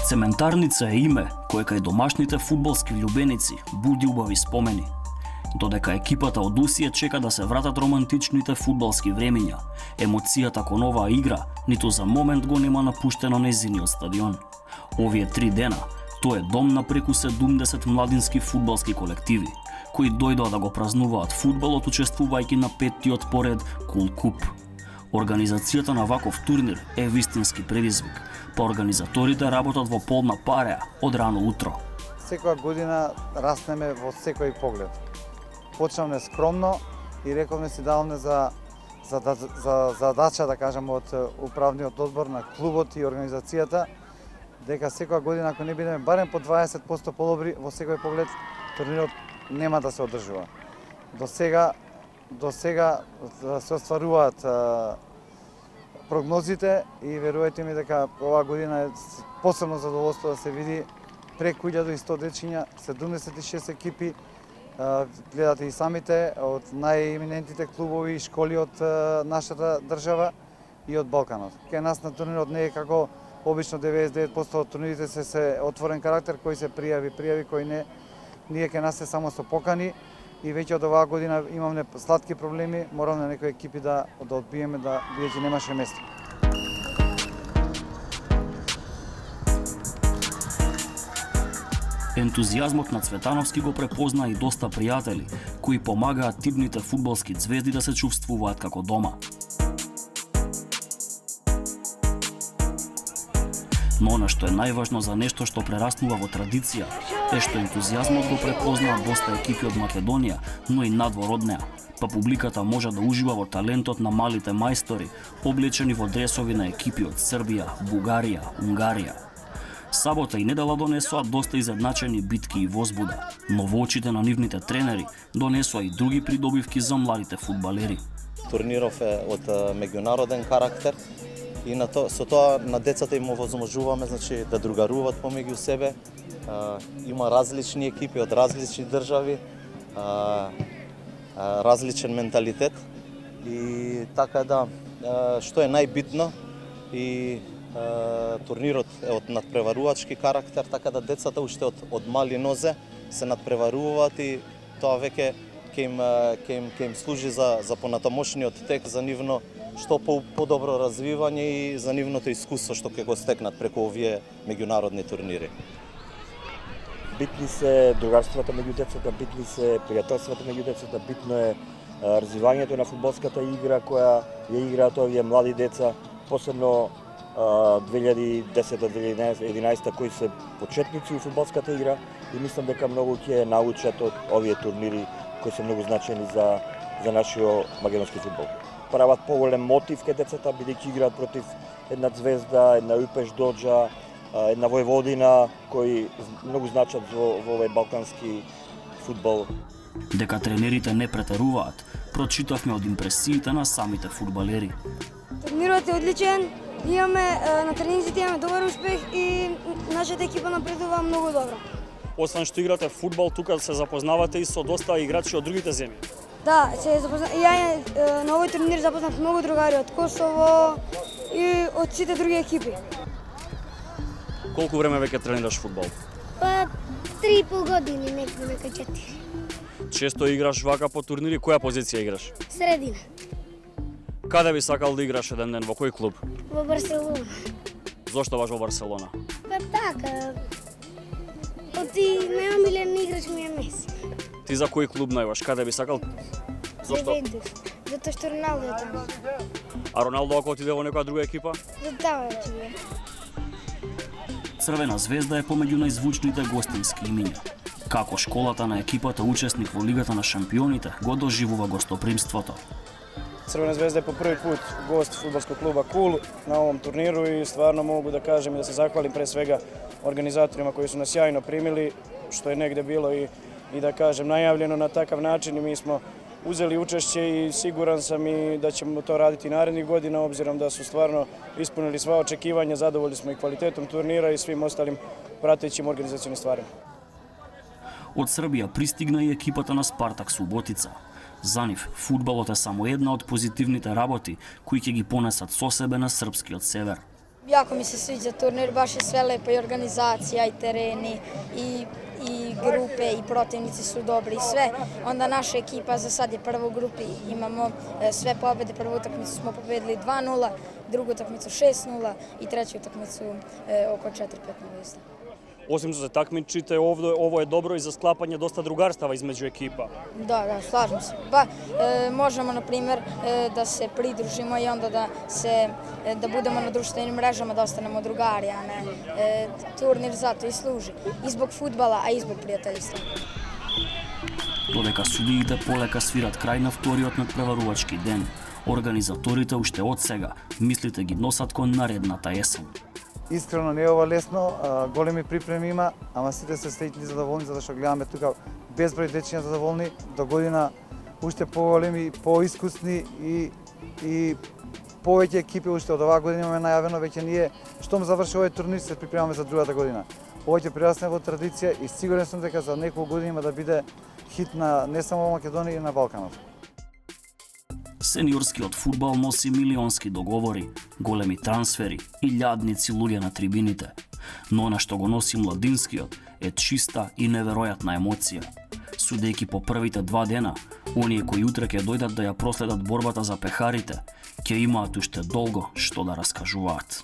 Цементарница е име кое кај домашните фудбалски љубеници буди убави спомени. Додека екипата од Усија чека да се вратат романтичните фудбалски времиња, емоцијата кон оваа игра ниту за момент го нема напуштено нејзиниот стадион. Овие 3 дена, тој е дом на преку 70 младински фудбалски колективи, кои дојдоа да го празнуваат фудбалот учествувајќи на 5-тиот поред Кул Куп. Организацијата на ваков турнир е вистински предизвик, па организаторите работат во полна пареа од рано утро. Секоја година раснеме во секој поглед. Почнавме скромно и рековме си даваме за задача, да кажам, од управниот одбор на клубот и организацијата, дека секоја година, ако не бидеме барем по 20% подобри во секој поглед, турнирот нема да се одржува. До сега се остваруваат прогнозите и верувајте ми дека оваа година е посебно задоволство да се види преку 1100 дечиња, 76 екипи, гледате и самите од најеминентните клубови и школи од нашата држава и од Балканот. Кај нас на турнирот не е како обично 99% од турнирите се отворен карактер, кој се пријави, кој не. Ние кај нас се само со покани и веќе од оваа година имаме сладки проблеми, мораме на некои екипи да одбиеме, бидејќи немаше место. Ентузијазмот на Цветановски го препозна и доста пријатели, кои помагаат типните фудбалски ѕвезди да се чувствуваат како дома. Но она што е најважно за нешто што прераснува во традиција е што ентузијазмот го препознаа доста екипи од Македонија, но и надвор од неа, па публиката може да ужива во талентот на малите мајстори, облечени во дресови на екипи од Србија, Бугарија, Унгарија. Сабота и недела донесоа доста изедначени битки и возбуда, но во очите на нивните тренери донесоа и други придобивки за младите фудбалери. Турниров е од меѓународен карактер и со тоа на децата им овозможуваме, значи, да другаруваат помеѓу себе. Има различни екипи од различни држави, различен менталитет и така да, што е најбитно и турнирот е од надпреварувачки карактер, така да децата уште од мали нозе се надпреваруваат и тоа веќе ќе им служи за понатамошниот тек, за нивно што подобро развивање и за нивното искуство што ќе го стекнат преку овие меѓународни турнири. Битни се другарствата меѓу децата, битни се пријателствата меѓу децата, битно е развивањето на фудбалската игра која ја играат овие млади деца, посебно 2010-2011 кои се почетници у фудбалската игра и мислам дека многу ќе научат од овие турнири кои се многу значени за нашиот македонски фудбал. Прават поголем мотив кај децата, бидејќи играат против една Звезда, една УПЕШ Доџа, една Војводина, кои многу значат во овој балкански фудбал. Дека тренерите не претеруваат, прочитавме од импресиите на самите фудбалери. Турнирот е одличен, на тренинзите имаме добар успех и нашата екипа напредува многу добро. Освен што играте фудбал, тука се запознавате и со доста играчи од другите земји. Да, ја на овој турнир запознав многу другари од Косово и од сите други екипи. Колку време веќе тренираш фудбал? Па 3,5 години, некој века 4. Често играш вака по турнири, која позиција играш? Средина. Каде би сакал да играш еден ден, во кој клуб? Во Барселона. Зошто баш во Барселона? Па така, најомилен играч ми е Меси. Ти за кој клуб најбаш? Каде би сакал? Зошто? Ювентус. Затоа што Роналдо е таму. А Роналдо ако отиде во некоја друга екипа? За таму ќе. Црвена звезда е помеѓу најзвучните гостински имиња. Како школата на екипата учесник во Лигата на шампионите го доживува гостопримството. Црвена звезда е по први пут гост фудбалскog клуба Кул на овом турниру и стварно могу да кажем и да се захвалим пре свега организаторима кои су нас сјајно примили, што е негде било и да кажем најавljeno на такав начин и ми смо uzeli učešće i siguran sam i da ćemo to raditi narednih godina obzirom da su stvarno ispunili sva očekivanja, zadovoljni smo i kvalitetom turnira i svim ostalim pratećim organizacionim stvarima. Од Србија пристигна и екипата на Спартак Суботица. За нив, фудбалот е само една од позитивните работи кои ќе ги понесат со себе на српскиот север. Jako mi se sviđa turnir, baš je sve lepo i organizacija i tereni i grupe i protivnici su dobri i sve. Onda naša ekipa za sad je prva u grupi, imamo sve pobjede, prvu utakmicu smo pobedili 2-0, drugu utakmicu 6-0 i treću utakmicu oko 4-5-0 isto. Osim što se takmičite, ovo je dobro i za sklapanje dosta drugarstava između ekipa. Da, slažem se. Pa, možemo, na primjer, da se pridružimo i onda da budemo na društvenim mrežama, da ostanemo drugari, a ne turnir zato i služi. I zbog fudbala, a i zbog prijateljstva. Додека судиите полека свират крај на вториот надпреварувачки ден, организаторите уште од сега мислите ги носат кон наредната есен. Искрено не е ова лесно, големи припреми има, ама сите се среќни задоволни затоа што гледаме тука безброј дечиња задоволни, до година уште поголеми, поискусни и повеќе екипи уште од оваа година имаме најавено, веќе ние штом заврши овој турнир се припремаме за другата година. Ова ќе прерасне во традиција и сигурен сум дека за неколку години има да биде хит на не само во Македонија и на Балканот. Сениорскиот фудбал носи милионски договори, големи трансфери и љадници луѓе на трибините. Но она што го носи младинскиот е чиста и неверојатна емоција. Судејќи по првите 2 дена, оние кои утре ќе дојдат да ја проследат борбата за пехарите, ќе имаат уште долго што да раскажуваат.